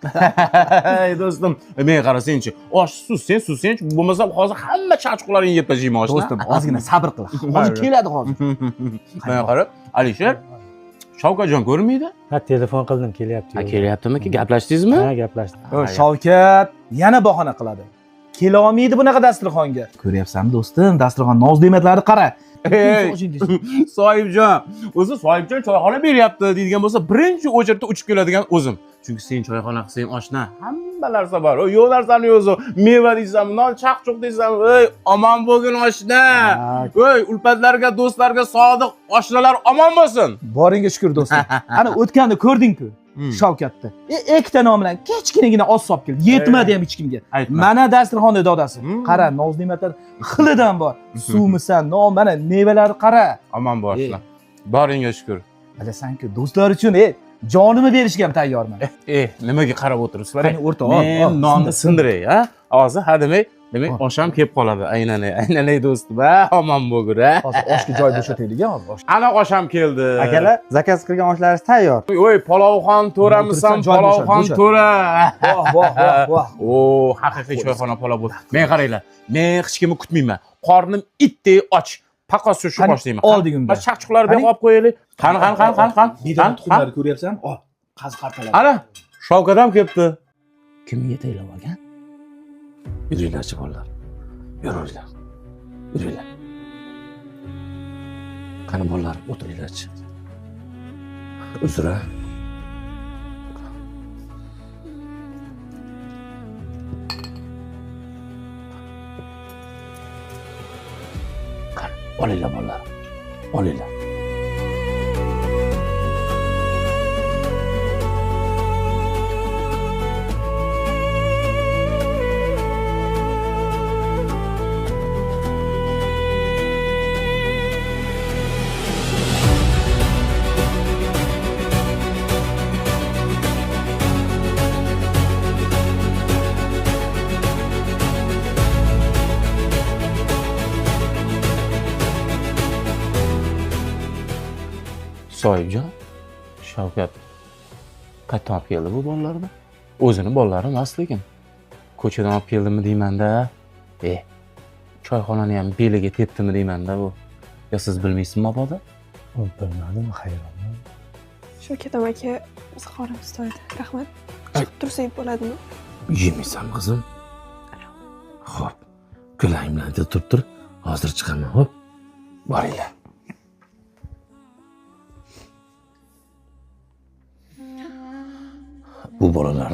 Ey do'stim, men qarasang-chi, osh suzsang, bo'lmasa hozir hamma chaqchuqlaringni yeb tashlayman oshni. Do'stim, ozgina sabr qil. Hozir keladi hozir. Men qarab, Alisher, Shavkatjon ko'rmaydi? Ha, telefon qildim, kelyapti. Ha, kelyaptimi? Gaplashdingizmi? Ha, gaplashdik. Shavkat yana bahona qiladi. Kela olmaydi bunaqa dasturxonga. Ko'ryapsanmi do'stim, dasturxon noz ne'matlarni qara. Hey, Sohibjon, o'zi Sohibjon choyxona beryapti deydigan bo'lsa, birinchi o'chirda uchib keladigan o'zim. Chunki sen choyxona qilsang oshna, hamma narsa bor. Yo'q narsani yo'q, meva deysanmi, non chaqchuq deysanmi, ey, omon bo'lgin oshna. Ey, ulfatlarga, do'stlarga sodiq oshnalar omon bo'lsin. Boringga shukr do'stim. Ana o'tganda ko'rding-ku. Shavkatni. Ikkita nom bilan kichkinagina osh solib keldi. Yetmadi ham hech kimga. Mana dasturxonda dodasi. Qara, noz ne'matlar xilidan bor. Suvmisan, non, mana mevalarni qara. Omon bo'lsin. Boringga shukr. Bilasan-ku, do'stlar uchun jonimni berishga ham tayyorman. Nimaga qarab o'tiribsizlar? Qani o'rtoq, men nonni sindiray, ha? Hozir ha demak osham kelib qoladi. Aylanay do'stim, ha? Omon bo'lgur, ha? Hozir oshga joy bo'shataylik-a hozir. Ana osham keldi. Akalar, zakaz qilgan oshlaringiz tayyor. Voy, palovxon to'ramisan, palovxon to'ra. Voh. O, haqiqiy choyxona palov bo'ldi. Men qaranglar, men hech kimni kutmayman. Qornim itdek och. Faqat shu boshlayman. Olding unda. Chaqchuqlarni berib olib qo'yaylik. Qani. Bidan tuxumlar ko'ryapsan? Qazi qartalar. Ana, Shavkat ham kelibdi. Kimga taylab olgan? Yuringlarchi bolalar. Yuringlar. Qani bolalar, o'tiringlarchi. Uzra. Qani, olinglar bolalar. Olinglar. Sohibjon, Shavkat qayerdan olib keldi bu bolalarni? O'zini bolalari emas lekin. Ko'chadan olib keldimi deyman-da. Choyxonani ham beliga tepdimi deyman-da bu. Ya siz bilmaysizmi mabodo? Bilmadim, hayronman. Shavkat aka, biz qorimiz to'ydi. Rahmat. Chiqib tursak bo'ladimi? Yemaysan qizim? Xo'p, ko'lang bilan turib tur. Hozir chiqaman, xo'p? Boringlar. Bu bolalarni